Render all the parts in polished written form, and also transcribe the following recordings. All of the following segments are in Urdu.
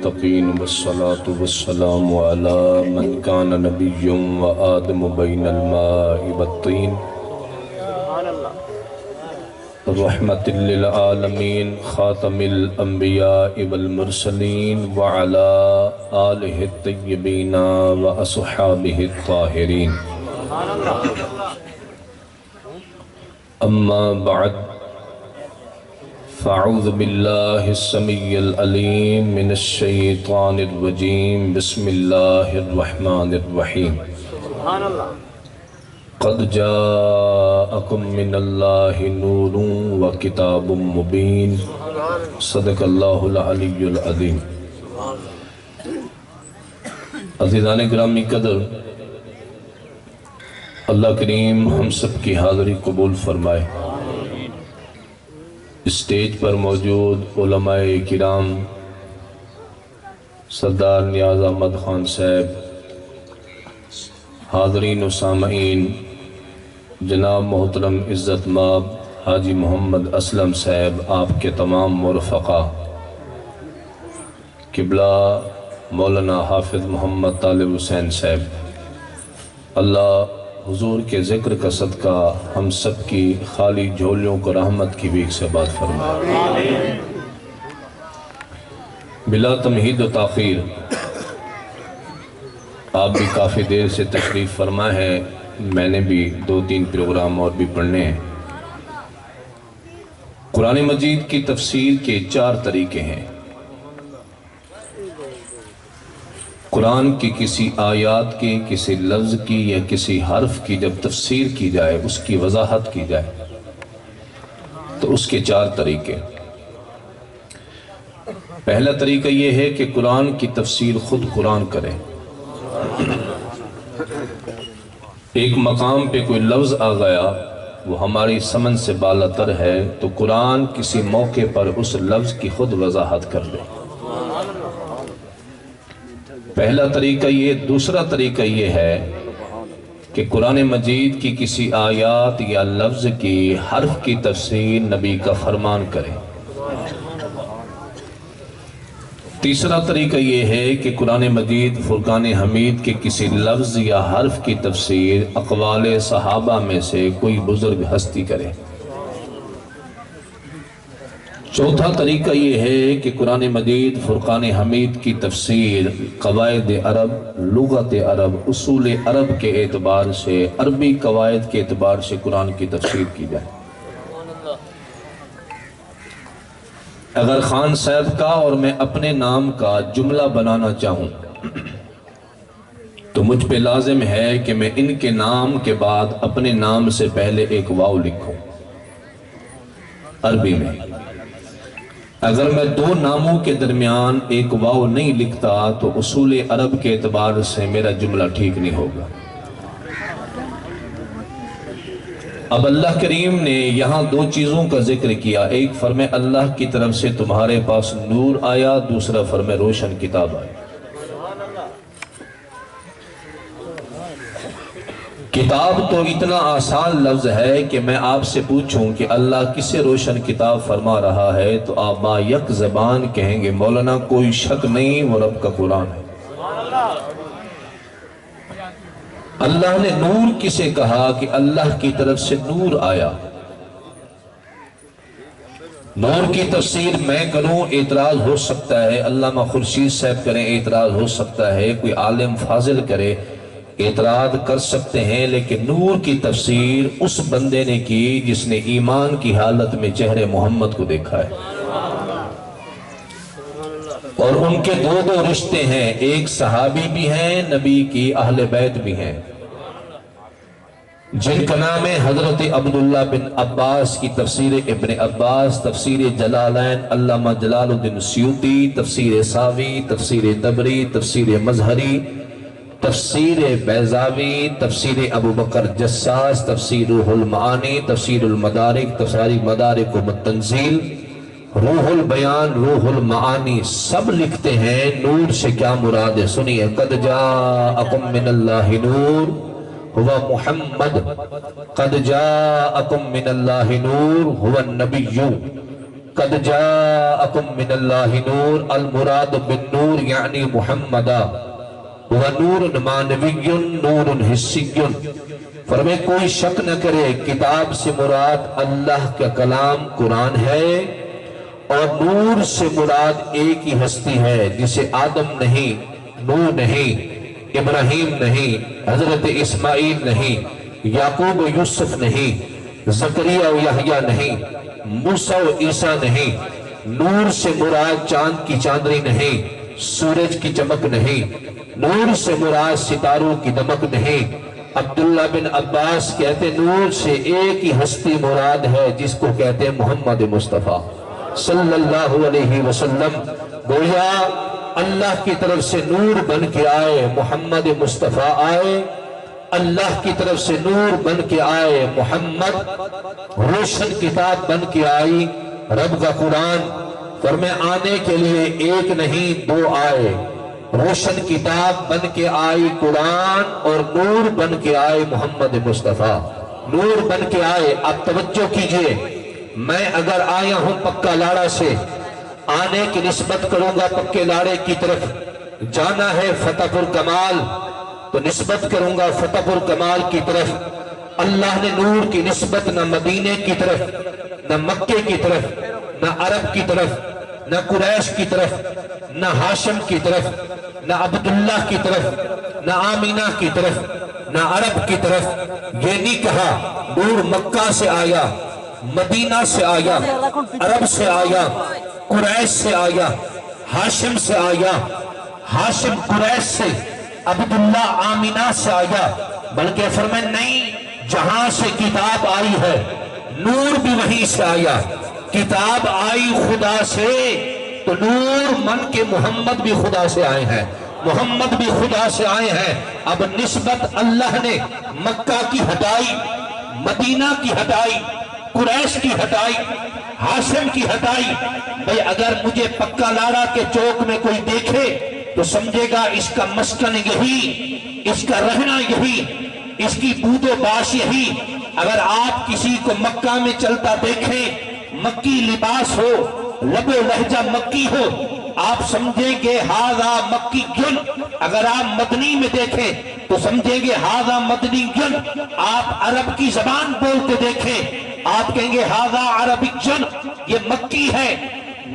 المتقين والصلاة والسلام على من كان نبي وآدم بين الماء والطين رحمة للعالمين خاتم الأنبياء والمرسلين وعلى آله الطيبين وأصحابه الطاهرين أما بعد فأعوذ بالله السميع العليم من الشيطان الرجيم بسم الله الرحمن الرحيم قد جاءكم من الله نور وكتاب مبين صدق الله العلي العظيم عزیزان گرامی قدر، اللہ کریم ہم سب کی حاضری قبول فرمائے۔ اسٹیج پر موجود علماء کرام، سردار نیاز احمد خان صاحب، حاضرین و سامعین، جناب محترم عزت مآب حاجی محمد اسلم صاحب، آپ کے تمام مرفقہ، قبلہ مولانا حافظ محمد طالب حسین صاحب، اللہ حضور کے ذکر کا صدقہ ہم سب کی خالی جھولیوں کو رحمت کی بیک سے بات فرمائے۔ بلا تمہید و تاخیر، آپ بھی کافی دیر سے تشریف فرما ہے، میں نے بھی 2-3 پروگرام اور بھی پڑھنے ہیں۔ قرآن مجید کی تفسیر کے 4 طریقے ہیں۔ قرآن کی کسی آیات کی، کسی لفظ کی یا کسی حرف کی جب تفسیر کی جائے، اس کی وضاحت کی جائے تو اس کے 4 طریقے۔ پہلا طریقہ یہ ہے کہ قرآن کی تفسیر خود قرآن کرے۔ ایک مقام پہ کوئی لفظ آ گیا، وہ ہماری سمجھ سے بالاتر ہے، تو قرآن کسی موقع پر اس لفظ کی خود وضاحت کر دے۔ پہلا طریقہ یہ۔ دوسرا طریقہ یہ ہے کہ قرآن مجید کی کسی آیات یا لفظ کی حرف کی تفسیر نبی کا فرمان کرے۔ تیسرا طریقہ یہ ہے کہ قرآن مجید فرقان حمید کے کسی لفظ یا حرف کی تفسیر اقوال صحابہ میں سے کوئی بزرگ ہستی کرے۔ چوتھا طریقہ یہ ہے کہ قرآن مجید فرقان حمید کی تفسیر قواعد عرب، لغت عرب، اصول عرب کے اعتبار سے، عربی قواعد کے اعتبار سے قرآن کی تفسیر کی جائے۔ اگر خان صاحب کا اور میں اپنے نام کا جملہ بنانا چاہوں تو مجھ پہ لازم ہے کہ میں ان کے نام کے بعد اپنے نام سے پہلے ایک واو لکھوں عربی میں۔ اگر میں 2 ناموں کے درمیان ایک واو نہیں لکھتا تو اصول عرب کے اعتبار سے میرا جملہ ٹھیک نہیں ہوگا۔ اب اللہ کریم نے یہاں 2 چیزوں کا ذکر کیا، ایک فرمائے اللہ کی طرف سے تمہارے پاس نور آیا، دوسرا فرمائے روشن کتاب آئی۔ کتاب تو اتنا آسان لفظ ہے کہ میں آپ سے پوچھوں کہ اللہ کسے روشن کتاب فرما رہا ہے تو آپ با یک زبان کہیں گے مولانا کوئی شک نہیں وہ رب کا قرآن ہے۔ اللہ نے نور کسے کہا کہ اللہ کی طرف سے نور آیا۔ نور کی تفسیر میں کروں اعتراض ہو سکتا ہے، علامہ خورشید صاحب کریں اعتراض ہو سکتا ہے، کوئی عالم فاضل کرے اعتراض کر سکتے ہیں، لیکن نور کی تفسیر اس بندے نے کی جس نے ایمان کی حالت میں چہرے محمد کو دیکھا ہے۔ اور ان کے 2 رشتے ہیں، ایک صحابی بھی ہیں، نبی کی اہل بیت بھی ہیں، جن کا نام ہے حضرت عبداللہ بن عباس کی تفسیر ابن عباس، تفسیر جلالین علامہ جلال الدین سیوطی، تفسیر ساوی، تفسیر دبری، تفسیر مظہری، تفسیر بیضاوی، تفسیر ابو بکر جساس، تفسیر روح المعانی، تفسیر المدارک، تفسیر مدارک و تنزیل، روح البیان، روح المعانی، سب لکھتے ہیں نور سے کیا مراد ہے۔ سنیے، قد جاءکم من اللہ نور ہوا محمد، قد جاءکم من اللہ نور ہوا النبی، قد جاءکم من اللہ نور، المراد بالنور یعنی محمدہ، ونور معنوی نور حسی۔ فرمائے کوئی شک نہ کرے کتاب سے مراد اللہ کا کلام قرآن ہے، اور نور سے مراد ایک ہی ہستی ہے جسے آدم نہیں، نوح نہیں، ابراہیم نہیں، حضرت اسماعیل نہیں، یعقوب و یوسف نہیں، زکریا و یحییٰ نہیں، موسیٰ و عیسیٰ نہیں۔ نور سے مراد چاند کی چاندنی نہیں، سورج کی چمک نہیں، نور سے مراد ستاروں کی دمک نہیں۔ عبداللہ بن عباس کہتے نور سے ایک ہی ہستی مراد ہے جس کو کہتے ہیں محمد مصطفیٰ صلی اللہ علیہ وسلم۔ گویا اللہ کی طرف سے نور بن کے آئے محمد مصطفیٰ آئے، اللہ کی طرف سے نور بن کے آئے محمد، روشن کتاب بن کے آئی رب کا قرآن۔ فرمائے آنے کے لیے ایک نہیں دو آئے، روشن کتاب بن کے آئی قرآن، اور نور بن کے آئے محمد مصطفیٰ، نور بن کے آئے۔ اب توجہ کیجئے، میں اگر آیا ہوں پکا لاڑا سے، آنے کی نسبت کروں گا پکے لاڑے کی طرف، جانا ہے فتح پور کمال تو نسبت کروں گا فتح پور کمال کی طرف۔ اللہ نے نور کی نسبت نہ مدینے کی طرف، نہ مکے کی طرف، نہ عرب کی طرف، نہ قریش کی طرف، نہ ہاشم کی طرف، نہ عبداللہ کی طرف، نہ آمینہ کی طرف، نہ عرب کی طرف۔ یہ نہیں کہا نور مکہ سے آیا، مدینہ سے آیا، عرب سے آیا، قریش سے آیا، ہاشم سے آیا، ہاشم قریش سے، عبداللہ آمینہ سے آیا، بلکہ فرمائے نہیں، جہاں سے کتاب آئی ہے نور بھی وہیں سے آیا۔ کتاب آئی خدا سے تو نور من کے محمد بھی خدا سے آئے ہیں، محمد بھی خدا سے آئے ہیں۔ اب نسبت اللہ نے مکہ کی ہٹائی، مدینہ کی ہٹائی، قریش کی ہٹائی، ہاشم کی ہٹائی۔ بھئی اگر مجھے پکا لاڑا کے چوک میں کوئی دیکھے تو سمجھے گا اس کا مسکن یہی، اس کا رہنا یہی، اس کی بود و باش یہی۔ اگر آپ کسی کو مکہ میں چلتا دیکھیں، مکی لباس ہو، لب و لہجہ مکی ہو، آپ سمجھیں گے ہاذا مکی جن۔ اگر آپ مدنی میں دیکھیں تو سمجھیں گے ہاذا مدنی جن۔ آپ عرب کی زبان بولتے دیکھیں، آپ کہیں گے ہاذا عربی جن۔ یہ مکی ہے،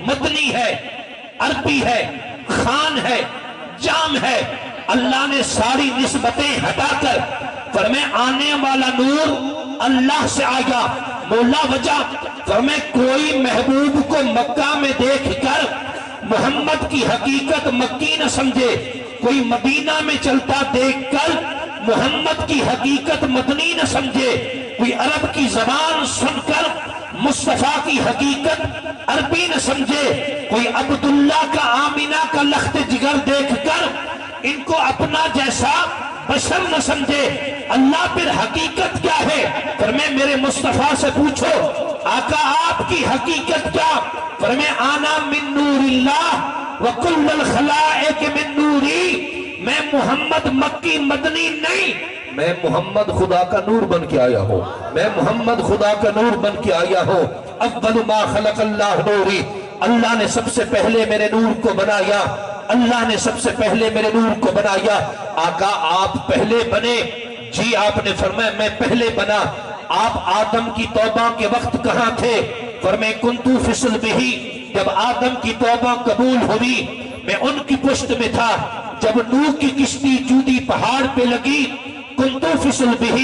مدنی ہے، عربی ہے، خان ہے، جام ہے۔ اللہ نے ساری نسبتیں ہٹا کر فرمائے آنے والا نور اللہ سے آیا۔ مولا وجہ فرمائے کوئی محبوب کو مکہ میں دیکھ کر محمد کی حقیقت مکی نہ سمجھے، کوئی مدینہ میں چلتا دیکھ کر محمد کی حقیقت مدنی نہ سمجھے، کوئی عرب کی زبان سن کر مصطفیٰ کی حقیقت عربی نہ سمجھے، کوئی عبداللہ کا آمینہ کا لخت جگر دیکھ کر ان کو اپنا جیسا بشر نہ سمجھے۔ اللہ پھر حقیقت کیا ہے؟ فرمائے میرے مصطفیٰ سے پوچھو آقا آپ کی حقیقت کیا؟ فرمائے آنا من نور اللہ وکل الخلائق من نوری۔ میں محمد مکی مدنی نہیں، میں محمد خدا کا نور بن کے آیا ہوں، میں محمد خدا کا نور بن کے آیا ہوں۔ اول ما خلق اللہ نوری، اللہ نے سب سے پہلے میرے نور کو بنایا، اللہ نے سب سے پہلے میرے نور کو بنایا۔ آقا آپ پہلے بنے؟ جی آپ نے فرمایا میں پہلے بنا۔ آپ آدم کی توبہ کے وقت کہاں تھے؟ فرمائے کنتو فی صلبہ، جب آدم کی توبہ قبول ہوئی میں ان کی پشت میں تھا۔ جب نوح کی کشتی جودی پہاڑ پہ لگی کنتو فی صلبہ،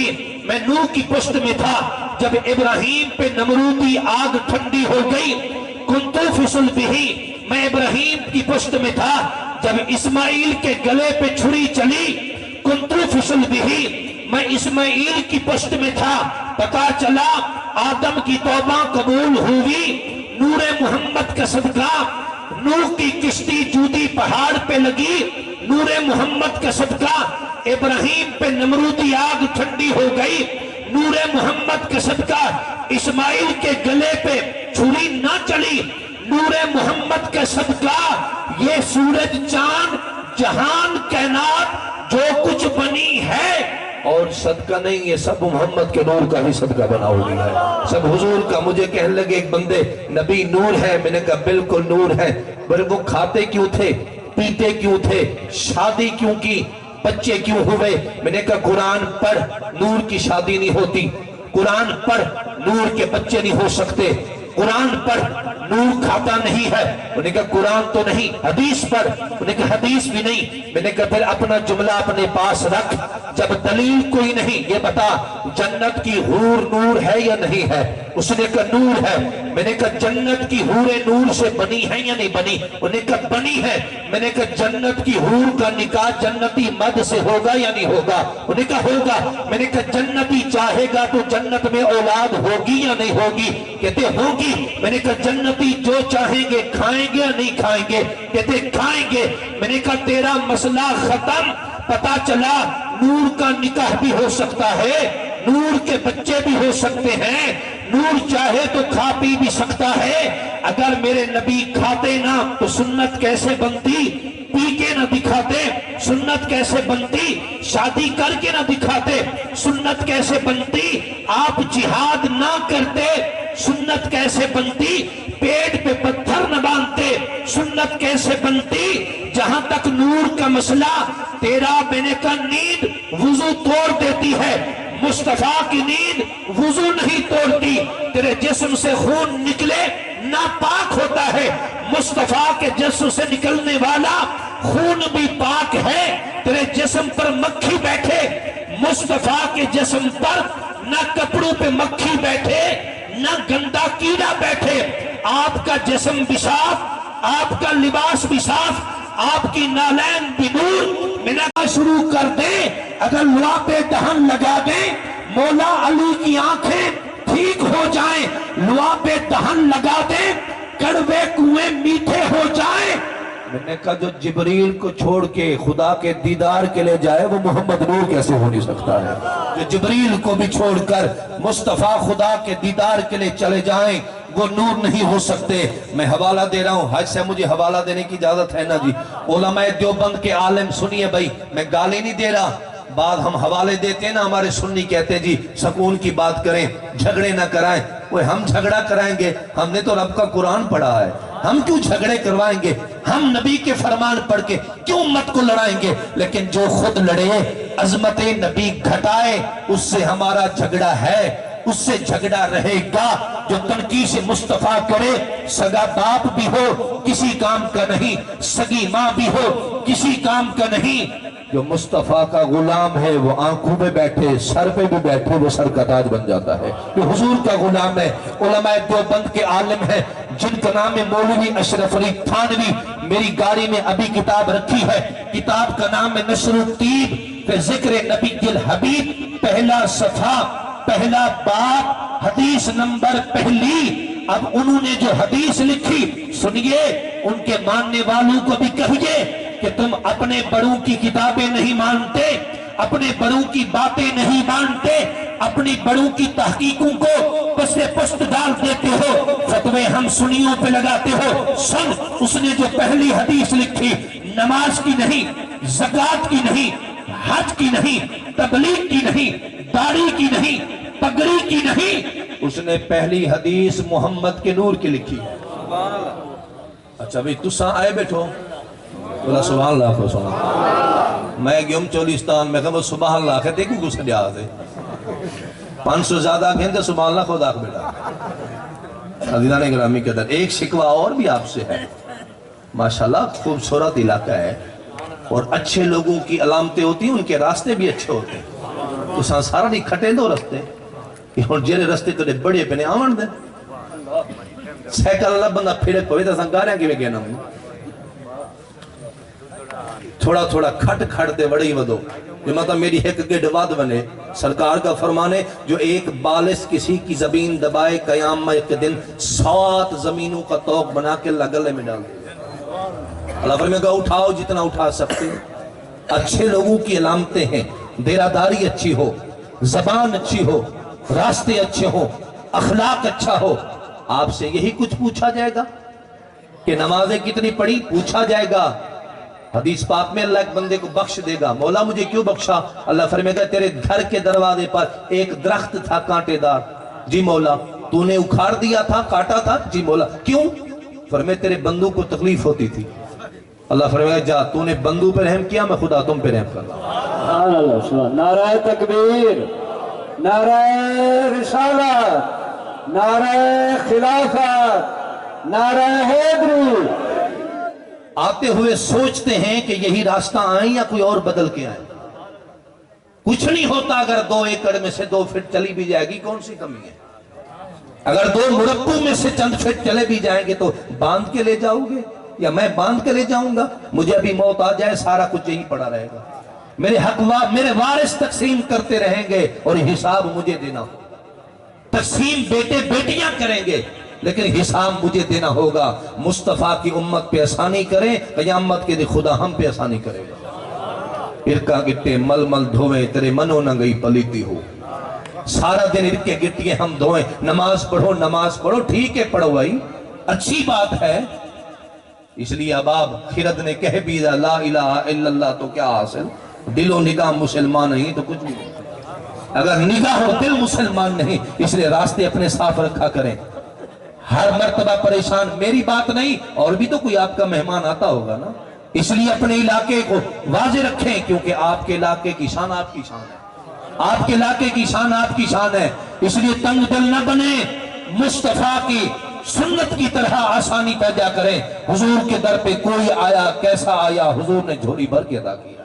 میں نوح کی پشت میں تھا۔ جب ابراہیم پہ نمرودی آگ ٹھنڈی ہو گئی کنتو فی صلبہ، میں ابراہیم کی پشت میں تھا۔ جب اسماعیل کے گلے پہ چھری چلی کنتو فی صلبہ، میں اسماعیل کی پشت میں تھا۔ پتا چلا آدم کی توبہ قبول ہوئی نور محمد کا صدقہ۔ نوح کی کشتی جودی پہاڑ پہ لگی نور محمد کا صدقہ۔ ابراہیم پہ نمرودی آگ ٹھنڈی ہو گئی نور محمد کا صدقہ۔ اسماعیل کے گلے پہ چھری نہ چلی نور محمد کا صدقہ۔ یہ سورج چاند جہان کائنات جو کچھ بنی ہے اور صدقہ نہیں، یہ سب محمد کے نور کا ہی صدقہ بنا ہوئی ہے، سب حضور کا۔ مجھے کہنے لگے ایک بندے نبی نور ہے، میں نے کہا بالکل نور ہے، پر وہ کھاتے کیوں تھے، پیتے کیوں تھے، شادی کیوں کی، بچے کیوں ہوئے؟ میں نے کہا قرآن پڑھ، نور کی شادی نہیں ہوتی، قرآن پڑھ، نور کے بچے نہیں ہو سکتے، قرآن پڑھ، نور کھاتا نہیں ہے۔ میں نے کہا قرآن تو نہیں، حدیث پڑھ، میں نے کہا حدیث بھی نہیں۔ میں نے کہا پھر اپنا جملہ اپنے پاس رکھ، جب دلیل کوئی نہیں، یہ بتا جنت کی حور نور ہے یا نہیں ہے؟ اس نے کہا نور ہے۔ میں نے کہا جنت کی حوریں نور سے بنی ہیں یا نہیں بنی؟ انہوں نے کہا بنی ہے۔ میں نے کہا جنت کی حور کا نکاح جنتی مرد سے ہوگا یا نہیں ہوگا؟ انہوں نے کہا ہوگا۔ میں نے کہا جنتی چاہے گا تو جنت میں اولاد ہوگی یا نہیں ہوگی؟ کہتے ہوگی۔ میں نے کہا جنتی جو چاہیں گے کھائیں گے یا نہیں کھائیں گے؟ کہتے کھائیں گے۔ میں نے کہا تیرا مسئلہ ختم، پتا چلا نور کا نکاح بھی ہو سکتا ہے، نور کے بچے بھی ہو سکتے ہیں، نور چاہے تو کھا پی بھی سکتا ہے۔ اگر میرے نبی کھاتے نہ تو سنت کیسے بنتی؟ پی کے نہ دکھاتے سنت کیسے بنتی؟ شادی کر کے نہ دکھاتے سنت کیسے بنتی؟ آپ جہاد نہ کرتے سنت کیسے بنتی؟ پیٹ پہ پتھر نہ باندھتے سنت کیسے بنتی؟ جہاں تک نور کا مسئلہ، تیرا میں نے کہا نیند وضو توڑ دیتی ہے، مصطفیٰ کی نیند وضو نہیں توڑتی۔ تیرے جسم سے خون نکلے ناپاک ہوتا ہے، مصطفیٰ کے جسم سے نکلنے والا خون بھی پاک ہے۔ تیرے جسم پر مکھی بیٹھے، مصطفیٰ کے جسم پر نہ کپڑوں پہ مکھی بیٹھے نہ گندا کیڑا بیٹھے۔ آپ کا جسم بھی صاف، آپ کا لباس بھی صاف، آپ کی نالین بھی نور۔ منہ شروع کر دیں، اگر لوا پہ دہن لگا دیں، مولا علی کی آنکھیں ٹھیک ہو جائیں۔ لوا پہ دہن لگا دیں، کڑوے کنویں میٹھے ہو جائیں۔ میں نے کہا جو جبریل کو چھوڑ کے خدا کے دیدار کے لے جائے وہ محمد نور کیسے ہو نہیں سکتا ہے؟ جو جبریل کو بھی چھوڑ کر مصطفیٰ خدا کے دیدار کے لے چلے جائیں وہ نور نہیں ہو سکتے۔ میں حوالہ دے رہا ہوں، حج سے مجھے حوالہ دینے کی اجازت ہے نا جی؟ علماء دیوبند کے عالم سنیے بھائی، میں گالی نہیں دے رہا، بعد ہم حوالے دیتے ہیں نا، ہمارے سنی کہتے ہیں جی سکون کی بات کریں، جھگڑے نہ کرائیں۔ وہ ہم جھگڑا کرائیں گے؟ ہم نے تو رب کا قرآن پڑھا ہے، ہم کیوں جھگڑے کروائیں گے؟ ہم نبی کے فرمان پڑھ کے کیوں امت کو لڑائیں گے؟ لیکن جو خود لڑے، عظمت نبی گھٹائے، اس سے ہمارا جھگڑا ہے، اس سے جھگڑا رہے گا۔ جو تنقیص مصطفیٰ کرے، سگا باپ بھی ہو کسی کام کا نہیں، سگی ماں بھی ہو کسی کام کا نہیں۔ جو مصطفیٰ کا غلام ہے وہ آنکھوں میں بیٹھے، سر پہ بھی بیٹھے، وہ سر کا تاج بن جاتا ہے۔ جو حضور کا غلام ہے، علماء دیوبند کے عالم ہیں جن کا نام ہے مولوی اشرف علی تھانوی، میری گاڑی میں ابھی کتاب رکھی ہے، کتاب کا نام ہے نشر الطیب فی ذکر نبی الحبیب، پہلا صفحہ، پہلا باب، حدیث نمبر پہلی۔ اب انہوں نے جو حدیث لکھی سنیے، ان کے ماننے والوں کو بھی کہیے کہ تم اپنے بڑوں کی کتابیں نہیں مانتے، اپنے بڑوں کی باتیں نہیں مانتے، اپنی بڑوں کی تحقیقوں کو پس پست ڈال دیتے ہو، فتوے ہم سنیوں پہ لگاتے ہو۔ سن، اس نے جو پہلی حدیث لکھی، نماز کی نہیں، زکوٰۃ کی نہیں، حج کی نہیں، تبلیغ کی نہیں، داڑھی کی نہیں، پگڑی کی نہیں، اس نے پہلی حدیث محمد کے نور کی لکھی۔ اچھا بھئی تساں آئے بیٹھو، بولا سبحان اللہ کو سبحان، میں گیوم چولستان میں کہا وہ سبحان اللہ کہتے کیوں گھس دیا آتے 500 زیادہ کہتے سبحان اللہ خدا کو بیٹا۔ عزیزان گرامی کے در ایک شکوہ اور بھی آپ سے ہے، ماشاءاللہ خوبصورت علاقہ ہے اور اچھے لوگوں کی علامتیں ہوتی ہیں، ان کے راستے بھی اچھے ہوتے ہیں، تو سارا نہیں کھٹے دو رستے اور جیرے رستے تو بڑے پہنے آمن دے سیکل اللہ بندہ پھیڑے کوئی تا سنگارے کی میں کہنا ہوں تھوڑا تھوڑا کھٹ کھٹ دے بڑی ودو، یہ مطلب میری ایک گڑ واد بنے۔ سرکار کا فرمانے جو ایک بالس کسی کی زمین دبائے قیام ایک دن 7 زمینوں کا توق بنا کے اللہ گلے میں ڈال دے۔ اللہ فرمائے گا اٹھاؤ جتنا اٹھا سکتے۔ اچھے لوگوں کی علامتیں ہیں، دیراداری اچھی ہو، زبان اچھی ہو، راستے اچھے ہو، اخلاق اچھا ہو۔ آپ سے یہی کچھ پوچھا جائے گا کہ نمازیں کتنی پڑھی، پوچھا جائے گا حدیث پاک میں اللہ ایک بندے کو بخش دے گا. مولا مجھے کیوں بخشا؟ اللہ فرمائے گا تیرے گھر کے دروازے پر ایک درخت تھا کانٹے دار. جی مولا تو نے اکھاڑ دیا تھا، کاٹا تھا؟ جی مولا. کیوں؟ فرمائے تیرے بندوں کو تکلیف ہوتی تھی. اللہ فرمائے گا جا تو نے بندوں پر رحم کیا، میں خدا تم پہ رحم کر رہا ہوں. سبحان اللہ سبحان. نعرہ تکبیر، نعرہ رسالت، نعرہ خلافت، نعرہ حیدری. آتے ہوئے سوچتے ہیں کہ یہی راستہ آئیں یا کوئی اور بدل کے آئیں. کچھ نہیں ہوتا اگر 2 ایکڑ میں سے 2 فٹ چلی بھی جائے گی، کون سی کمی ہے؟ اگر 2 مربع میں سے چند فٹ چلے بھی جائیں گے تو باندھ کے لے جاؤ گے یا میں باندھ کے لے جاؤں گا؟ مجھے ابھی موت آ جائے سارا کچھ یہی پڑا رہے گا. میرے حق میرے وارث تقسیم کرتے رہیں گے اور حساب مجھے دینا ہو. تقسیم بیٹے بیٹیاں کریں گے لیکن حساب مجھے دینا ہوگا. مصطفیٰ کی امت پہ آسانی کریں، قیامت کے دن خدا ہم پہ آسانی کرے گا. ارکا گٹے مل مل دھوئیں تیرے منو نہ گئی پلیتی ہو. سارا دن ارکے گٹیے ہم دھوئیں. نماز پڑھو ٹھیک ہے پڑھو بھائی، اچھی بات ہے. اس لیے اباب خرد نے کہہ بھی لا الہ الا اللہ تو کیا حاصل؟ دل و نگاہ مسلمان نہیں تو کچھ بھی نہیں. اگر نگاہ و دل مسلمان نہیں، اس لیے راستے اپنے صاف رکھا کریں. ہر مرتبہ پریشان میری بات نہیں، اور بھی تو کوئی آپ کا مہمان آتا ہوگا نا. اس لیے اپنے علاقے کو واضح رکھیں کیونکہ آپ کے علاقے کی شان آپ کی شان ہے. آپ کے علاقے کی شان آپ کی شان ہے. اس لیے تنگ دل نہ بنے، مصطفیٰ کی سنت کی طرح آسانی پیدا کریں. حضور کے در پہ کوئی آیا، کیسا آیا؟ حضور نے جھولی بھر کے ادا کیا.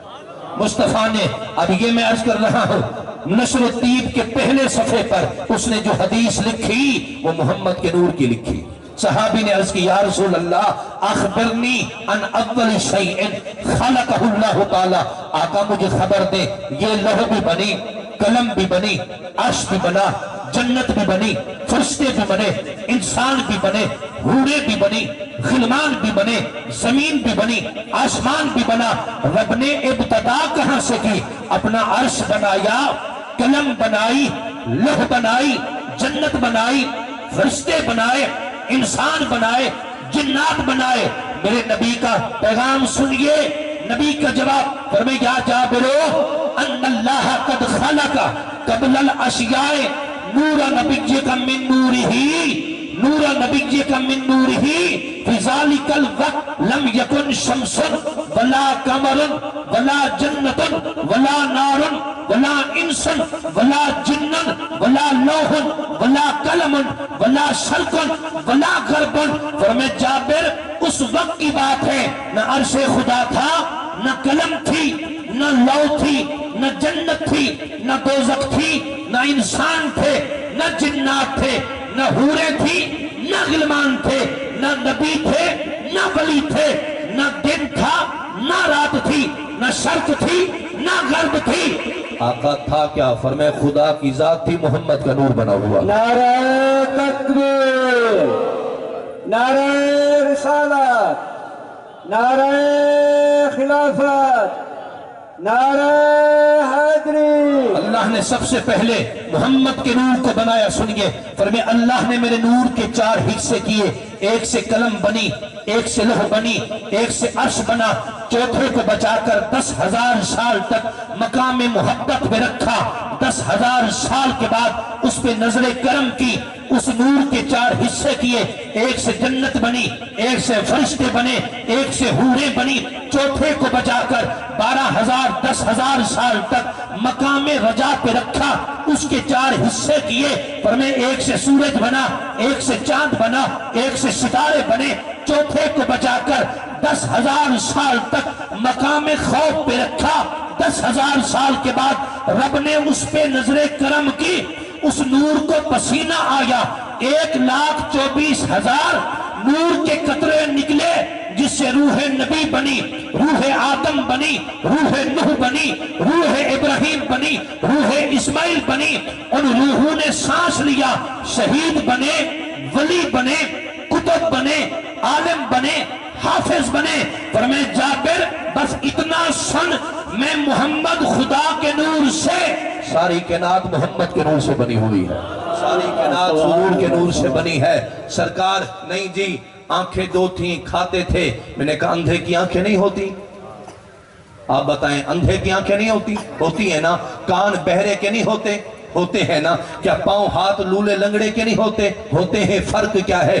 مصطفیٰ نے، اب یہ میں عرض کر رہا ہوں، نشر الطیب کے پہلے صفحے پر اس نے جو حدیث لکھی وہ محمد کے نور کی لکھی. صحابی نے عرض کی یا رسول اللہ اخبرنی ان اول شیء خلقہ اللہ تعالی. آقا مجھے خبر دیں، یہ لوح بھی بنی، قلم بھی بنی، عرش بھی بنا، جنت بھی بنی، فرشتے بھی بنے، انسان بھی بنے، حوریں بھی بنی، غلمان بھی بنے، زمین بھی بنی، آسمان بھی بنا. رب نے ابتدا کہاں سے کی؟ اپنا عرش بنایا، قلم بنائی، لوح بنائی، جنت بنائی، فرشتے بنائے، انسان بنائے، جنات بنائے. میرے نبی کا پیغام سنیے. نبی کا جواب فرمائے یا جابرو ان اللہ قد خلق قبل الاشیاء نور نبیک من نورہ، نور نبیک من نورہ فی ذالک الوقت لم یکن شمس ولا قمر ولا جنت ولا نار ولا انس ولا جن ولا لوح ولا قلم ولا شرق ولا غرب. فرمائے جابر اس وقت کی بات ہے، نہ عرش خدا تھا، نہ قلم تھی، نہ لوح تھی، نہ جنت تھی، نہ دوزخ تھی، نہ انسان تھے، نہ جنات تھے، نہ حوریں تھی، نہ غلمان تھے، نہ نبی تھے، نہ ولی تھے، نہ دن تھا، نہ رات تھی، نہ شرق تھی، نہ غرب تھی. آقا تھا کیا؟ فرمائے خدا کی ذات تھی، محمد کا نور بنا ہوا. نعرہ تکبیر، نعرہ رسالت، نعرہ خلافت، نعرہ حیدری. اللہ نے سب سے پہلے محمد کے نور کو بنایا. سنیے فرمائے اللہ نے میرے نور کے 4 حصے کیے. ایک سے قلم بنی، ایک سے لوح بنی، ایک سے عرش بنا. چوتھے کو بچا کر 10,000 سال تک مقام محبت میں رکھا. 10,000 سال کے بعد اس پہ نظر کرم کی. اس نور کے 4 حصے کیے. ایک سے جنت بنی، ایک سے فرشتے بنے، ایک سے حوریں بنی. چوتھے کو بچا کر 12,000 10,000 سال تک مقام رجا پہ رکھا. اس کے 4 حصے کیے. فرمائے ایک سے سورج بنا، ایک سے چاند بنا، ایک سے ستارے بنے. چوتھے کو بچا کر 10,000 سال تک مقام خوف پہ رکھا. 10,000 سال کے بعد رب نے اس پہ نظر کرم کی. اس نور کو پسینہ آیا. 1,24,000 نور کے قطرے نکلے جس سے روح نبی بنی، روح آدم بنی، روح نوح بنی، روح ابراہیم بنی، روح اسماعیل بنی. ان روحوں نے سانس لیا، شہید بنے، ولی بنے، کتب بنے، عالم بنے، حافظ بنے. فرمائے جابر بس اتنا سن، میں محمد خدا کے نور سے، ساری کائنات محمد کے نور سے بنی ہوئی ہے. ساری کائنات حضور کے نور سے بنی ہے. سرکار نہیں جی آنکھیں 2 تھیں، کھاتے تھے. میں نے کہا اندھے کی آنکھیں نہیں ہوتی؟ آپ بتائیں اندھے کی آنکھیں نہیں ہوتی؟ ہوتی ہیں نا. کان بہرے کے نہیں ہوتے؟ ہوتے ہیں نا. کیا پاؤں ہاتھ لولے لنگڑے کے نہیں ہوتے؟ ہوتے ہیں. فرق کیا ہے؟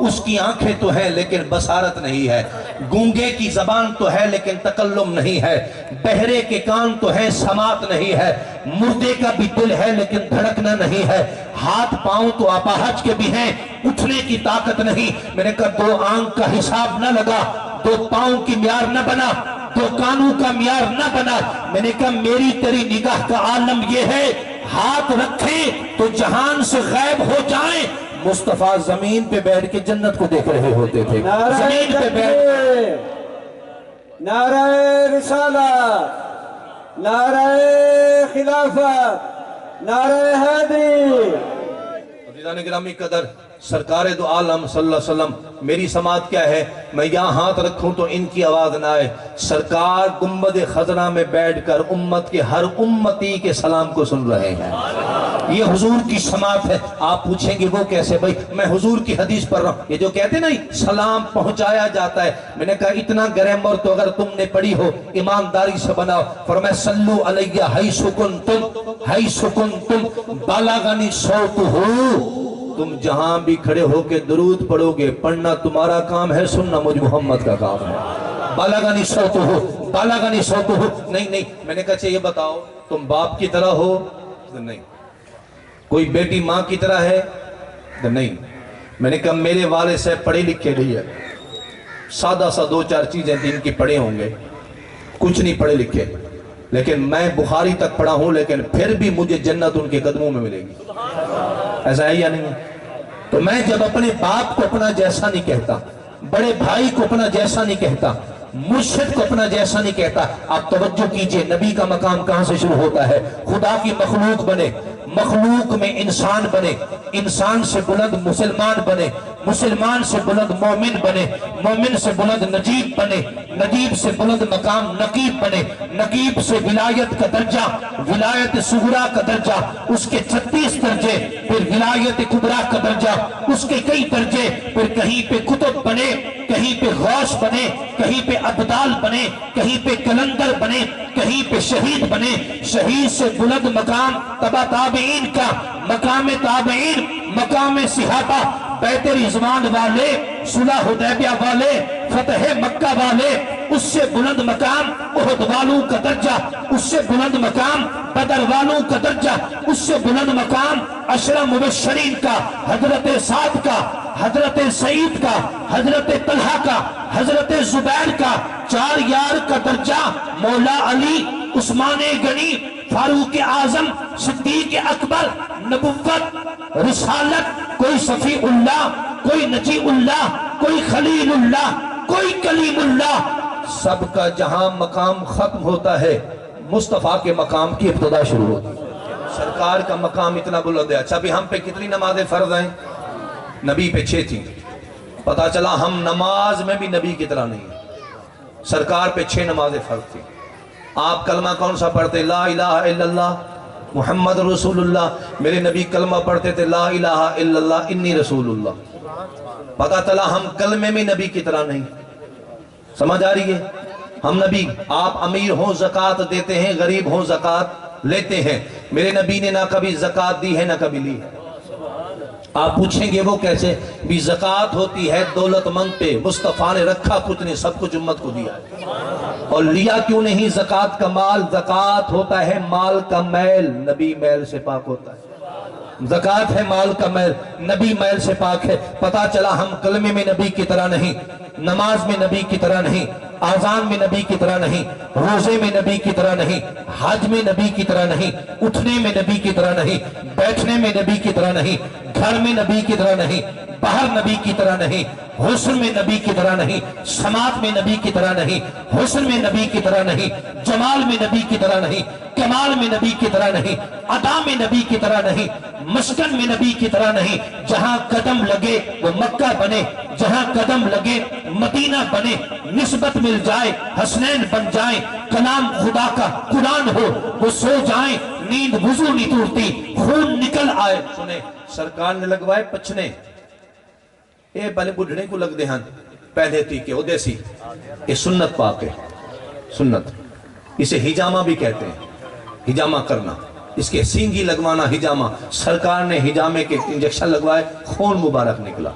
اس کی آنکھیں تو ہیں لیکن بصارت نہیں ہے. گونگے کی زبان تو ہے لیکن تکلم نہیں ہے. بہرے کے کان تو ہے سماعت نہیں ہے. مردے کا بھی دل ہے لیکن دھڑکنا نہیں ہے. ہاتھ پاؤں تو اپاہج کے بھی ہیں، اٹھنے کی طاقت نہیں. میں نے کہا 2 آنکھ کا حساب نہ لگا، 2 پاؤں کی معیار نہ بنا، 2 کانوں کا معیار نہ بنا. میں نے کہا میری تیری نگاہ کا عالم یہ ہے، ہاتھ رکھیں تو جہان سے غائب ہو جائیں. مصطفیٰ زمین پہ بیٹھ کے جنت کو دیکھ رہے ہوتے تھے. نعرہ زمین پہ بیٹھ تکبیر، نعرہ رسالت، نعرہ خلافت، نعرہ حیدری. عزیزان گرامی قدر، سرکار دو عالم صلی اللہ علیہ وسلم، میری سماعت کیا ہے؟ میں یہاں ہاتھ رکھوں تو ان کی آواز نہ آئے. سرکار گنبد خضرا میں بیٹھ کر امت کے ہر امتی کے سلام کو سن رہے ہیں. یہ حضور کی سماعت ہے. آپ پوچھیں گے وہ کیسے؟ بھائی میں حضور کی حدیث پڑھ رہا ہوں. یہ جو کہتے ہیں نا سلام پہنچایا جاتا ہے، میں نے کہا اتنا گرامر تو اگر تم نے پڑھی ہو ایمانداری سے بناؤ. فرمایا صلو علیہ حیث کنتم بلغنی صوتہ. تم جہاں بھی کھڑے ہو کے درود پڑھو گے، پڑھنا تمہارا کام ہے، سننا مجھ محمد کا کام ہے. بلغنی صوتہ، بلغنی صوتہ. نہیں میں نے کہا یہ بتاؤ تم باپ کی طرح ہو؟ نہیں. کوئی بیٹی ماں کی طرح ہے؟ نہیں. میں نے کہا میرے والد صاحب پڑھے لکھے نہیں ہے، سادہ سا 2-4 چیزیں دین کی پڑھے ہوں گے، کچھ نہیں پڑھے لکھے، لیکن میں بخاری تک پڑھا ہوں، لیکن پھر بھی مجھے جنت ان کے قدموں میں ملے گی. ایسا ہے یا نہیں؟ تو میں جب اپنے باپ کو اپنا جیسا نہیں کہتا، بڑے بھائی کو اپنا جیسا نہیں کہتا، مرشد کو اپنا جیسا نہیں کہتا. آپ توجہ کیجئے، نبی کا مقام کہاں سے شروع ہوتا ہے؟ خدا کی مخلوق بنے، مخلوق میں انسان بنے، انسان سے بلند مسلمان بنے، مسلمان سے بلند مومن بنے، مومن سے بلند نجیب بنے، نجیب سے بلند مقام نقیب بنے، نقیب سے ولایت کا درجہ، ولایت صغرا کا درجہ، اس کے 36 درجے، پھر ولایت کبریٰ کا درجہ، اس کے کئی درجے، پھر کہیں پہ کتب بنے، کہیں پہ غوث بنے، کہیں پہ ابدال بنے، کہیں پہ کلندر بنے، کہیں پہ شہید بنے. شہید سے بلند مقام تبع تابعین کا، مقام تابعین، مقام صحابہ، بیت رضوان والے، صلح حدیبیہ والے، فتح مکہ والے، اس سے بلند مقام احد والوں کا درجہ، اس سے بلند مقام بدر والوں کا درجہ، اس سے بلند مقام عشرہ مبشرین کا، حضرت سعد کا، حضرت سعید کا، حضرت طلحہ کا، حضرت زبیر کا، 4 یار کا درجہ، مولا علی، عثمان غنی، فاروق اعظم، صدیق اکبر، نبوت، رسالت، کوئی صفی اللہ، کوئی نجی اللہ، کوئی خلیل اللہ، کوئی کلیم اللہ. سب کا جہاں مقام ختم ہوتا ہے، مصطفیٰ کے مقام کی ابتدا شروع ہوتی ہے. سرکار کا مقام اتنا بلند ہے. اچھا بھی ہم پہ کتنی نمازیں فرض ہیں؟ نبی پہ 6 تھی. پتا چلا ہم نماز میں بھی نبی کی طرح نہیں ہیں. سرکار پہ 6 نمازیں فرض تھی. آپ کلمہ کون سا پڑھتے؟ لا الہ الا اللہ محمد رسول اللہ. میرے نبی کلمہ پڑھتے تھے لا الہ الا اللہ انی رسول اللہ. پتا چلا ہم کلمے میں نبی کی طرح نہیں. سمجھ آ رہی ہے؟ ہم نبی، آپ امیر ہوں زکوٰۃ دیتے ہیں، غریب ہوں زکوٰۃ لیتے ہیں. میرے نبی نے نہ کبھی زکوٰۃ دی ہے نہ کبھی لی ہے. آپ پوچھیں گے وہ کیسے؟ بھی زکوٰۃ ہوتی ہے دولت مند پہ، مصطفیٰ نے رکھا کچھ نہیں، سب کچھ امت کو دیا ہے. اور لیا کیوں نہیں زکوٰۃ کا مال؟ زکوٰۃ ہوتا ہے مال کا میل، نبی میل سے پاک ہوتا ہے. زکوٰۃ ہے مال کا میل، نبی میل سے پاک ہے. پتا چلا ہم کلمے میں نبی کی طرح نہیں، نماز میں نبی کی طرح نہیں، آذان میں نبی کی طرح نہیں، روزے میں نبی کی طرح نہیں، حج میں نبی کی طرح نہیں، اٹھنے میں نبی کی طرح نہیں، بیٹھنے میں نبی کی طرح نہیں، گھر میں نبی کی طرح نہیں، باہر نبی کی طرح نہیں، حسن میں نبی کی طرح نہیں، سماعت میں نبی کی طرح نہیں، حسن میں نبی کی طرح نہیں، جمال میں نبی کی طرح نہیں، کمال میں نبی کی طرح نہیں، ادا میں نبی کی طرح نہیں، مسکن میں نبی کی طرح نہیں. جہاں قدم لگے وہ مکہ بنے، جہاں قدم لگے مدینہ بنے، نسبت مل جائے حسنین بن جائیں، کلام خدا کا قرآن ہو وہ سو جائیں، نیند وضو نہیں ٹوٹتی، خون نکل آئے. سنیں سرکار نے لگوائے پچھنے، اے بھلے بڑھنے کو لگ دے ہن پہلے تھی کہ او دیسی، اے سنت پاک ہے. سنت. اسے ہجامہ بھی کہتے ہیں, ہجامہ کرنا, اس کے سینگی لگوانا ہجامہ. سرکار نے ہجامے کے انجیکشن لگوائے, خون مبارک نکلا.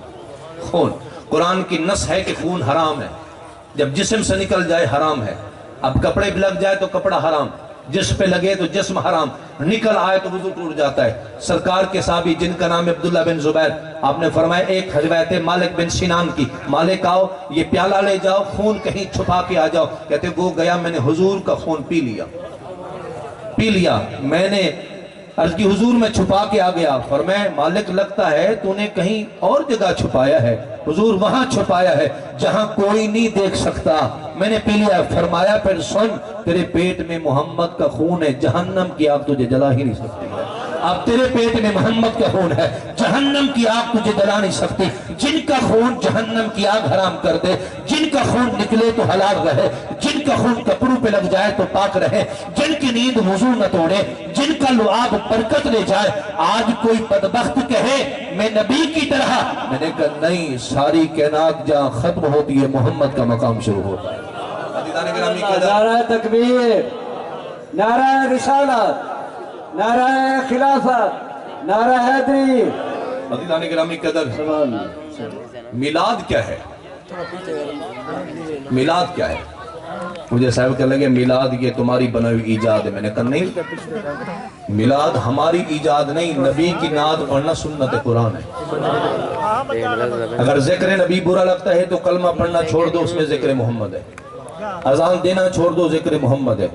خون, قرآن کی نص ہے کہ خون حرام ہے, جب جسم سے نکل جائے حرام ہے. اب کپڑے پہ لگ جائے تو کپڑا حرام, جسم پہ لگے تو جسم حرام, نکل آئے تو وضو ٹوٹ جاتا ہے. سرکار کے صحابی جن کا نام عبداللہ بن زبیر, آپ نے فرمایا ایک روایت ہے مالک بن سنان کی, مالک آؤ یہ پیالہ لے جاؤ, خون کہیں چھپا کے آ جاؤ. کہتے وہ گیا, میں نے حضور کا خون پی لیا. میں نے عرض کی حضور میں چھپا کے آ گیا. فرمایا مالک لگتا ہے تو نے کہیں اور جگہ چھپایا ہے. حضور وہاں چھپایا ہے جہاں کوئی نہیں دیکھ سکتا, میں نے پی لیا. فرمایا پھر سن, تیرے پیٹ میں محمد کا خون ہے, جہنم کی آگ تجھے جلا ہی نہیں سکتی ہے. اب تیرے پیٹ میں محمد کا خون ہے, جہنم کی آگ تجھے جلا نہیں سکتی. جن کا خون جہنم کی آگ حرام کر دے, جن کا خون نکلے تو حلال رہے, جن کا خون کپڑوں پہ لگ جائے تو پاک رہے, جن کی نیند وضو نہ توڑے, جن کا لعاب برکت لے جائے. آج کوئی بدبخت کہے میں نبی کی طرح, میں نے کہا نہیں, ساری کائنات جہاں ختم ہوتی ہے محمد کا مقام شروع ہوتا ہے. نعرہ تکبیر, نعرہ رسالت, نعرہ خلافت, نعرہ حیدری. عزیزان گرامی قدر, میلاد کیا ہے؟ میلاد کیا ہے؟ مجھے صاحب کہنے لگے میلاد یہ تمہاری بنائی ایجاد ہے. میں نے کہا نہیں, میلاد ہماری ایجاد نہیں, نبی کی نعت پڑھنا سنت قرآن ہے. اگر ذکر نبی برا لگتا ہے تو کلمہ پڑھنا چھوڑ دو, اس میں ذکر محمد ہے. اذان دینا چھوڑ دو, ذکر محمد ہے.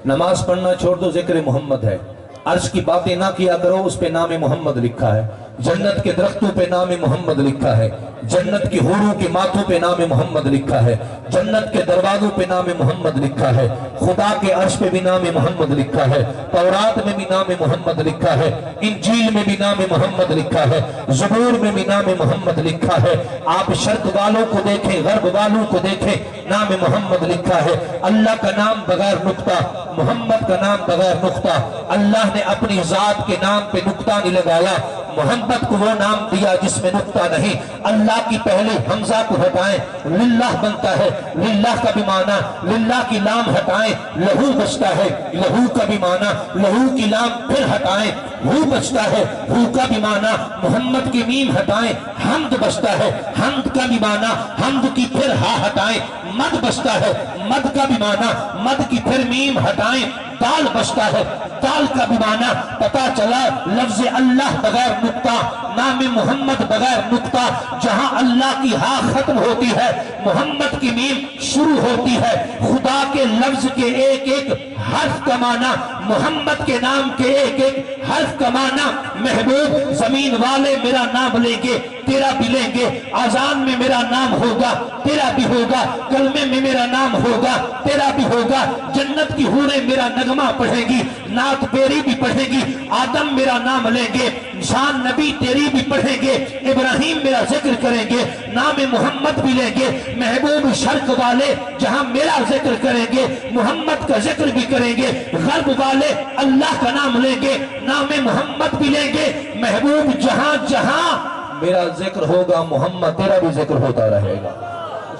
نماز پڑھنا چھوڑ دو, ذکر محمد ہے. عرش کی باتیں نہ کیا کرو, اس پہ نام محمد لکھا ہے. جنت کے درختوں پہ نام محمد لکھا ہے, جنت کی حوروں کے ماتھوں پہ نام محمد لکھا ہے, جنت کے دروازوں پہ نام محمد لکھا ہے, خدا کے عرش پہ بھی نام محمد لکھا ہے, تورات میں بھی نام محمد لکھا ہے, انجیل میں بھی نام محمد لکھا ہے, زبور میں بھی نام محمد لکھا ہے. آپ شرق والوں کو دیکھیں, غرب والوں کو دیکھیں, نام محمد لکھا ہے. اللہ کا نام بغیر نقطہ, محمد کا نام بغیر نقطہ. اللہ نے اپنی ذات کے نام پہ نقطہ نہیں لگایا, محمد کو وہ نام دیا جس میں نقطہ نہیں. اللہ کی پہلے حمزہ کو ہٹائیں, للہ بنتا ہے. للہ کا بھی معنی, للہ کی لام ہٹائیں, لہو بچتا ہے. لہو کا بھی معنی, لہو کی لام پھر ہٹائیں, ہو بچتا ہے. ہو کا بھی معنی, محمد کی میم ہٹائیں, حمد بچتا ہے. حمد کا بھی معنی, حمد کی پھر ہا ہٹائیں, مد بچتا ہے. مد کا بھی معنی, مد کی پھر میم ہٹائیں, دال بچتا ہے. دال کا بھی معنی پتا چلا, لفظ اللہ بغیر نقطہ, نام محمد بغیر نقطہ. جہاں اللہ کی ہا ختم ہوتی ہے, محمد کی میم شروع ہوتی ہے. خدا کے لفظ کے ایک ایک حرف کا معنی, محمد کے نام کے ایک ایک حرف کا معنی. محبوب زمین والے میرا نام لیں گے, تیرا بھی لیں گے. آزان میں میرا نام ہوگا, تیرا بھی ہوگا. کلمے میں میرا نام ہوگا, تیرا بھی ہوگا. جنت کی حوریں میرا نغمہ پڑھیں گی, نعت پیری بھی پڑھیں گی. آدم میرا نام لیں گے, شان نبی تیری بھی پڑھیں گے. ابراہیم میرا ذکر کریں گے, نام محمد بھی لیں گے. محبوب شرق والے جہاں میرا ذکر کریں گے, محمد کا ذکر بھی کریں گے. غرب والے اللہ کا نام لیں گے, نام محمد بھی لیں گے. محبوب جہاں جہاں میرا ذکر ہوگا, محمد تیرا بھی ذکر ہوتا رہے گا.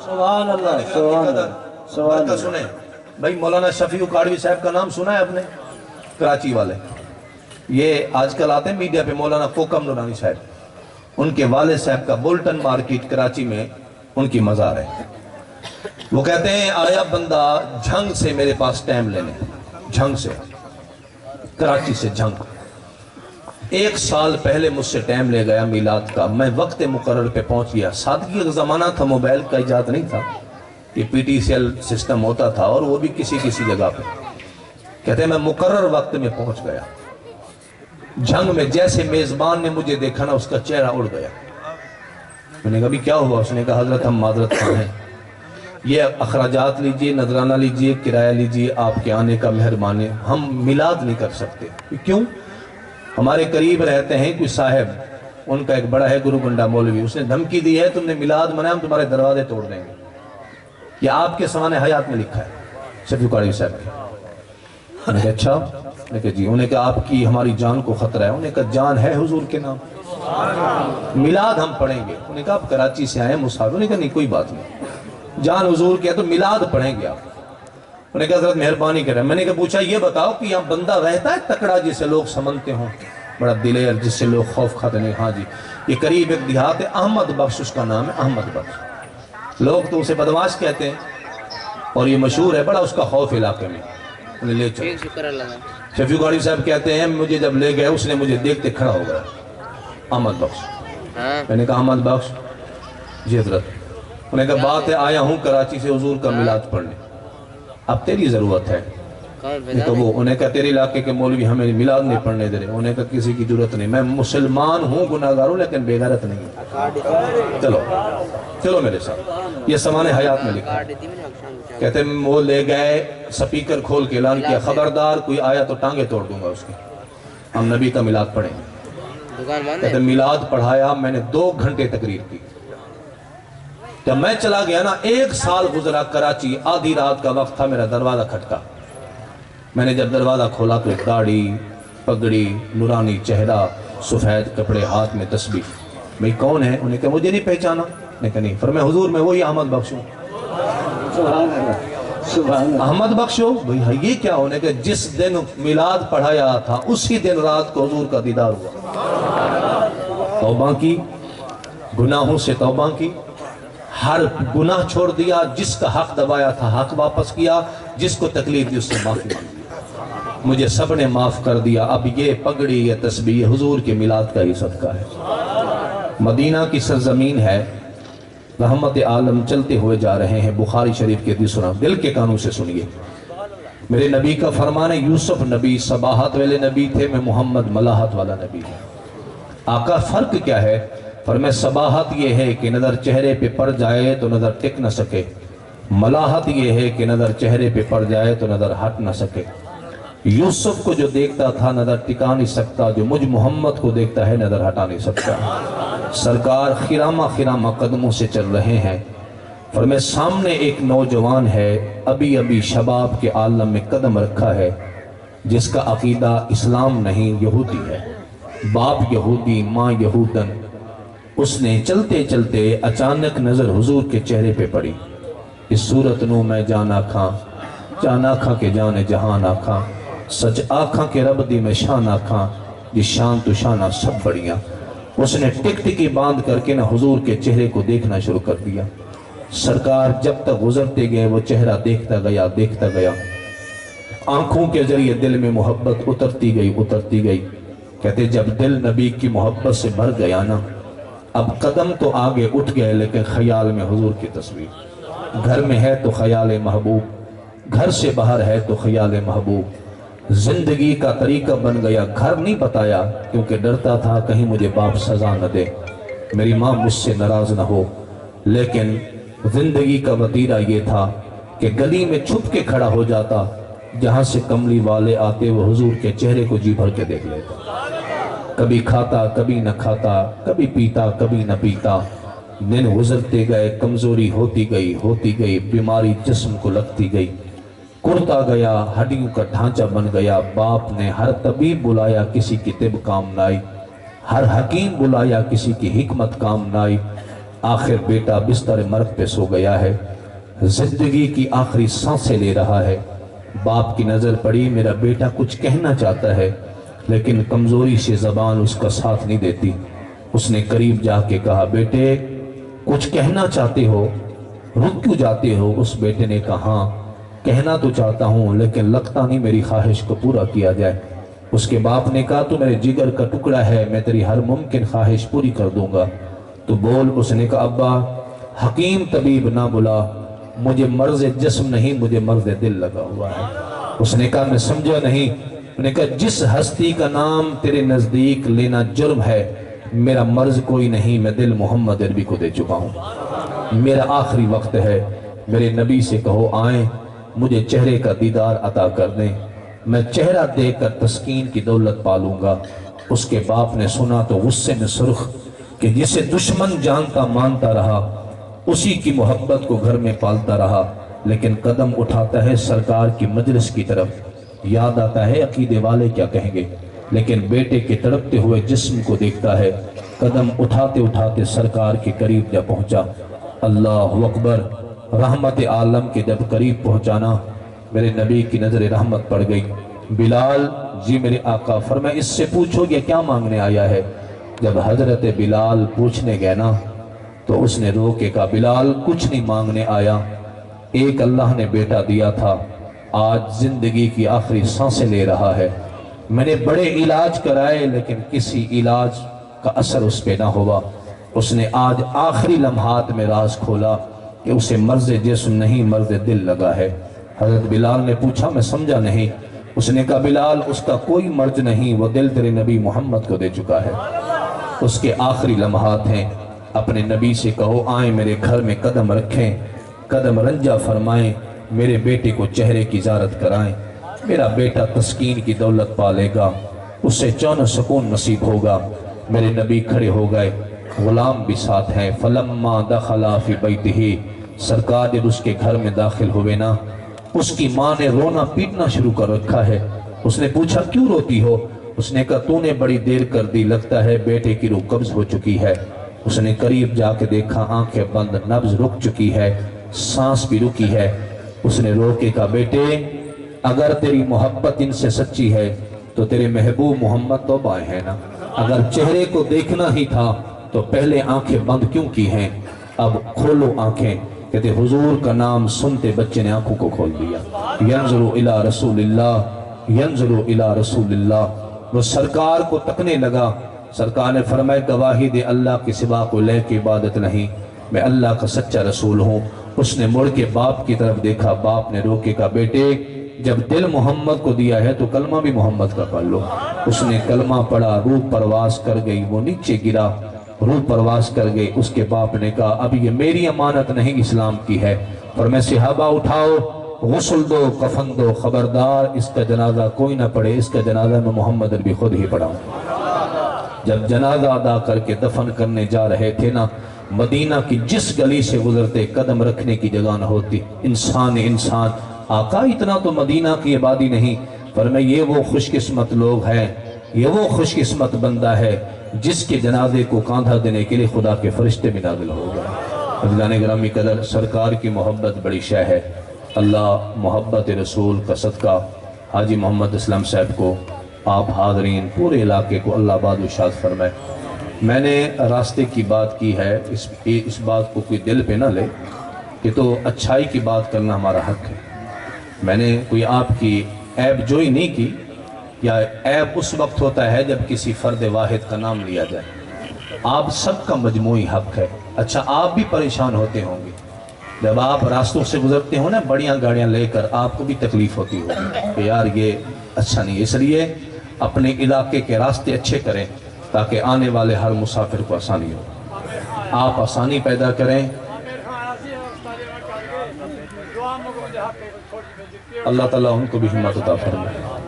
سبحان اللہ, سبحان اللہ, سبحان اللہ. سنیں بھائی, مولانا شفیع کاڑوی صاحب کا نام سنا ہے آپ نے؟ کراچی والے, یہ آج کل آتے ہیں میڈیا پہ, مولانا کوکم نورانی صاحب, ان کے والد صاحب کا بولٹن مارکیٹ کراچی میں ان کی مزار ہے. وہ کہتے ہیں آیا بندہ جھنگ سے میرے پاس ٹائم لینے, جھنگ سے, کراچی سے جھنگ. 1 سال پہلے مجھ سے ٹائم لے گیا میلاد کا, میں وقت مقرر پہ پہنچ گیا. سادگی کا زمانہ تھا, موبائل کا ایجاد نہیں تھا, یہ P T C L system ہوتا تھا, اور وہ بھی کسی جگہ پہ. کہتے ہیں میں مقرر وقت میں پہنچ گیا. جھنگ میں جیسے میزبان نے مجھے دیکھا نا, اس کا چہرہ اڑ گیا. میں نے کہا بھی کیا ہوا؟ اس نے کہا حضرت ہم معذرت خواہ ہیں, یہ اخراجات لیجئے, نذرانہ لیجئے, کرایہ لیجئے, آپ کے آنے کا مہربانی, ہم میلاد نہیں کر سکتے. کیوں؟ ہمارے قریب رہتے ہیں کوئی صاحب, ان کا ایک بڑا ہے گرو گنڈا مولوی, اس نے دھمکی دی ہے تم نے میلاد منایا ہم تمہارے دروازے توڑ دیں گے. یہ آپ کے سوانح حیات میں لکھا ہے شفیع کاڑوی صاحب کے. انہوں نے کہا اچھا, انہوں نے کہا جی. انہوں نے کہا آپ کی ہماری جان کو خطرہ ہے. انہوں نے کہا جان ہے حضور کے نام, میلاد ہم پڑھیں گے. انہوں نے کہا آپ کراچی سے آئے ہیں مسافر. انہوں نے کہا نہیں کوئی بات نہیں, جان حضور کے ہے تو میلاد پڑھیں گے آپ. انہوں نے کہا حضرت مہربانی کریں. میں نے کہا پوچھا یہ بتاؤ کہ یہاں بندہ رہتا ہے تکڑا جسے لوگ سمجھتے ہوں, بڑا دلیر جس سے لوگ خوف کھاتے نہیں؟ ہاں جی, یہ قریب ایک دیہات ہے, احمد بخش اس کا نام ہے, احمد بخش. لوگ تو اسے بدماش کہتے ہیں اور یہ مشہور ہے, بڑا اس کا خوف علاقے میں. انہیں لے چلو. شفیع گاڑی صاحب کہتے ہیں مجھے جب لے گئے اس نے مجھے دیکھتے کھڑا ہو گیا, احمد بخش. میں نے کہا احمد بخش جی حضرت. انہوں نے کہا بات ہے آیا ہوں کراچی سے حضور کا میلاد پڑھنے, اب تیری ضرورت ہے. تو وہ انہیں کہا تیرے علاقے کے مولوی ہمیں میلاد نہیں پڑھنے دے رہے. انہیں کہا کسی کی ضرورت نہیں, میں مسلمان ہوں, گناہگار ہوں, لیکن بے غیرت نہیں ہوں. چلو چلو میرے ساتھ. یہ سمان حیات میں لکھا. کہتے ہیں وہ لے گئے, سپیکر کھول کے اعلان کیا خبردار کوئی آیا تو ٹانگیں توڑ دوں گا اس کی, ہم نبی کا میلاد پڑھیں گے. کہتے ہیں میلاد پڑھایا, میں نے 2 گھنٹے تقریر کی. جب میں چلا گیا نا, 1 سال گزرا کراچی, آدھی رات کا وقت تھا, میرا دروازہ کھٹکا. میں نے جب دروازہ کھولا تو ایک داڑھی, پگڑی, نورانی چہرہ, سفید کپڑے, ہاتھ میں تسبیح. بھئی کون ہے؟ انہیں کہا مجھے نہیں پہچانا. میں کہا نہیں. فرمایا حضور میں وہی احمد بخش ہوں. سبحان اللہ, سبحان اللہ. احمد بخش ہو؟ بھئی یہ کیا ہونے کہ جس دن میلاد پڑھایا تھا اسی دن رات کو حضور کا دیدار ہوا. توبہ کی, گناہوں سے توبہ کی, ہر گناہ چھوڑ دیا, جس کا حق دبایا تھا حق واپس کیا, جس کو تکلیف دی اس سے معافی مانگی. مجھے سب نے معاف کر دیا. اب یہ پگڑی, یہ تسبیح حضور کے میلاد کا ہی صدقہ ہے. مدینہ کی سرزمین ہے, رحمت عالم چلتے ہوئے جا رہے ہیں. بخاری شریف کے حدیث سنا, دل کے کانوں سے سنیے. میرے نبی کا فرمان ہے یوسف نبی صباحت والے نبی تھے, میں محمد ملاحت والا نبی ہوں. آقا فرق کیا ہے؟ فرمایا صباحت یہ ہے کہ نظر چہرے پہ پڑ جائے تو نظر ٹک نہ سکے, ملاحت یہ ہے کہ نظر چہرے پہ پڑ جائے تو نظر ہٹ نہ سکے. یوسف کو جو دیکھتا تھا نظر ٹکا نہیں سکتا, جو مجھ محمد کو دیکھتا ہے نظر ہٹا نہیں سکتا. سرکار خرامہ خرامہ قدموں سے چل رہے ہیں. فرمایا سامنے ایک نوجوان ہے, ابھی ابھی شباب کے عالم میں قدم رکھا ہے, جس کا عقیدہ اسلام نہیں یہودی ہے, باپ یہودی ماں یہودن. اس نے چلتے چلتے اچانک نظر حضور کے چہرے پہ پڑی. اس صورت نو میں جانا کھاں, جانا کھاں کے جانے جہان آکھاں, سچ آکھاں کے رب دی میں شان آکھاں, جس شان تو شانہ سب بڑیاں. اس نے ٹک ٹکی باندھ کر کے نہ حضور کے چہرے کو دیکھنا شروع کر دیا. سرکار جب تک گزرتے گئے وہ چہرہ دیکھتا گیا, دیکھتا گیا. آنکھوں کے ذریعے دل میں محبت اترتی گئی, اترتی گئی. کہتے جب دل نبی کی محبت سے بھر گیا نا, اب قدم تو آگے اٹھ گئے لیکن خیال میں حضور کی تصویر. گھر میں ہے تو خیال محبوب, گھر سے باہر ہے تو خیال محبوب. زندگی کا طریقہ بن گیا, گھر نہیں بتایا کیونکہ ڈرتا تھا کہیں مجھے باپ سزا نہ دے, میری ماں مجھ سے ناراض نہ ہو. لیکن زندگی کا وتیرہ یہ تھا کہ گلی میں چھپ کے کھڑا ہو جاتا, جہاں سے کملی والے آتے وہ حضور کے چہرے کو جی بھر کے دیکھ لیتا. کبھی کھاتا کبھی نہ کھاتا, کبھی پیتا کبھی نہ پیتا. دن گزرتے گئے, کمزوری ہوتی گئی, ہوتی گئی, بیماری جسم کو لگتی گئی, کرتا گیا, ہڈیوں کا ڈھانچہ بن گیا. باپ نے ہر طبیب بلایا, کسی کی طب کام نہ آئی, ہر حکیم بلایا, کسی کی حکمت کام نہ آئی. آخر بیٹا بستر مرگ پہ سو گیا ہے, زندگی کی آخری سانسیں لے رہا ہے. باپ کی نظر پڑی, میرا بیٹا کچھ کہنا چاہتا ہے لیکن کمزوری سے زبان اس کا ساتھ نہیں دیتی. اس نے قریب جا کے کہا بیٹے کچھ کہنا چاہتے ہو, رک کیوں جاتے ہو؟ اس بیٹے نے کہا ہاں کہنا تو چاہتا ہوں لیکن لگتا نہیں میری خواہش کو پورا کیا جائے. اس کے باپ نے کہا تو میرے جگر کا ٹکڑا ہے, میں تیری ہر ممکن خواہش پوری کر دوں گا, تو بول. اس نے کہا ابا حکیم طبیب نہ بلا, مجھے مرض جسم نہیں مجھے مرض دل لگا ہوا ہے. اس نے کہا میں سمجھا نہیں. انہوں نے کہا جس ہستی کا نام تیرے نزدیک لینا جرم ہے, میرا مرض کوئی نہیں, میں دل محمد عربی کو دے چکا ہوں, میرا آخری وقت ہے. میرے نبی سے کہو آئیں, مجھے چہرے کا دیدار عطا کر دیں, میں چہرہ دیکھ کر تسکین کی دولت پالوں گا. اس کے باپ نے سنا تو غصے میں سرخ کہ جسے دشمن جانتا مانتا رہا, اسی کی محبت کو گھر میں پالتا رہا. لیکن قدم اٹھاتا ہے سرکار کی مجلس کی طرف, یاد آتا ہے عقیدے والے کیا کہیں گے, لیکن بیٹے کے تڑپتے ہوئے جسم کو دیکھتا ہے. قدم اٹھاتے اٹھاتے سرکار کے قریب جا پہنچا. اللہ اکبر. رحمت عالم کے جب قریب پہنچانا, میرے نبی کی نظر رحمت پڑ گئی. بلال جی میرے آقا. فرمایا اس سے پوچھو گے کیا مانگنے آیا ہے. جب حضرت بلال پوچھنے گئے نا تو اس نے رو کے کہا بلال کچھ نہیں مانگنے آیا, ایک اللہ نے بیٹا دیا تھا, آج زندگی کی آخری سانسیں لے رہا ہے. میں نے بڑے علاج کرائے لیکن کسی علاج کا اثر اس پہ نہ ہوا. اس نے آج آخری لمحات میں راز کھولا کہ اسے مرض جسم نہیں مرض دل لگا ہے. حضرت بلال نے پوچھا میں سمجھا نہیں. اس نے کہا بلال اس کا کوئی مرض نہیں, وہ دل تیرے نبی محمد کو دے چکا ہے, اس کے آخری لمحات ہیں. اپنے نبی سے کہو آئیں میرے گھر میں قدم رکھیں, قدم رنجہ فرمائیں, میرے بیٹے کو چہرے کی زیارت کرائیں. میرا بیٹا تسکین کی دولت پالے گا, اس سے چین و سکون نصیب ہوگا. میرے نبی کھڑے ہو گئے, غلام بھی ساتھ ہیں. فلما دخلا فی بیتہ, سرکار جب اس کے گھر میں داخل ہوئے نا اس کی ماں نے رونا پیٹنا شروع کر رکھا ہے. اس نے پوچھا کیوں روتی ہو. اس نے کہا تو نے بڑی دیر کر دی, لگتا ہے بیٹے کی روح قبض ہو چکی ہے. اس نے قریب جا کے دیکھا, آنکھیں بند, نبض رک چکی ہے, سانس بھی رکی ہے. اس نے رو کے کہا بیٹے اگر تیری محبت ان سے سچی ہے تو تیرے محبوب محمد تو بائے ہیں نا, اگر چہرے کو دیکھنا ہی تھا تو پہلے آنکھیں بند کیوں کی ہیں, اب کھولو آنکھیں. کہتے حضور کا نام سنتے بچے نے آنکھوں کو کھول دیا. ینظروا الی رسول اللہ ینظروا الی رسول اللہ. وہ سرکار کو تکنے لگا. سرکار نے فرمایا گواہی دے اللہ کے سوا کو لے کے عبادت نہیں, میں اللہ کا سچا رسول ہوں. اس نے مڑ کے باپ کی طرف دیکھا, باپ نے رو کے کہا بیٹے جب دل محمد کو دیا ہے تو کلمہ بھی محمد کا پڑھ لو. اس نے کلمہ پڑھا, روح پرواز کر گئی, وہ نیچے گرا, روح پرواز کر گئی. اس کے باپ نے کہا اب یہ میری امانت نہیں اسلام کی ہے, پر میں صحابہ اٹھاؤ, غسل دو, کفن دو, خبردار اس کا جنازہ کوئی نہ پڑھے, اس کا جنازہ میں محمد عربی خود ہی پڑھاؤں. جب جنازہ ادا کر کے دفن کرنے جا رہے تھے نا, مدینہ کی جس گلی سے گزرتے قدم رکھنے کی جگہ نہ ہوتی. انسان آقا اتنا تو مدینہ کی آبادی نہیں, فرمایا یہ وہ خوش قسمت لوگ ہیں, یہ وہ خوش قسمت بندہ ہے جس کے جنازے کو کاندھا دینے کے لیے خدا کے فرشتے بھی نازل ہو گئے. عزیزان گرامی قدر, سرکار کی محبت بڑی شے ہے. اللہ محبت رسول کا صدقہ حاجی محمد اسلام صاحب کو, آپ حاضرین پورے علاقے کو اللہ باد و شاد فرمائے. میں نے راستے کی بات کی ہے, اس بات کو کوئی دل پہ نہ لے, کہ تو اچھائی کی بات کرنا ہمارا حق ہے. میں نے کوئی آپ کی عیب جوئی نہیں کی, یا عیب اس وقت ہوتا ہے جب کسی فرد واحد کا نام لیا جائے. آپ سب کا مجموعی حق ہے. اچھا آپ بھی پریشان ہوتے ہوں گے جب آپ راستوں سے گزرتے ہو نا بڑیاں گاڑیاں لے کر, آپ کو بھی تکلیف ہوتی ہوگی کہ یار یہ اچھا نہیں. اس لیے اپنے علاقے کے راستے اچھے کریں تاکہ آنے والے ہر مسافر کو آسانی ہو. آپ آسانی پیدا کریں. اللہ تعالیٰ ان کو بھی ہمت عطا فرمائے.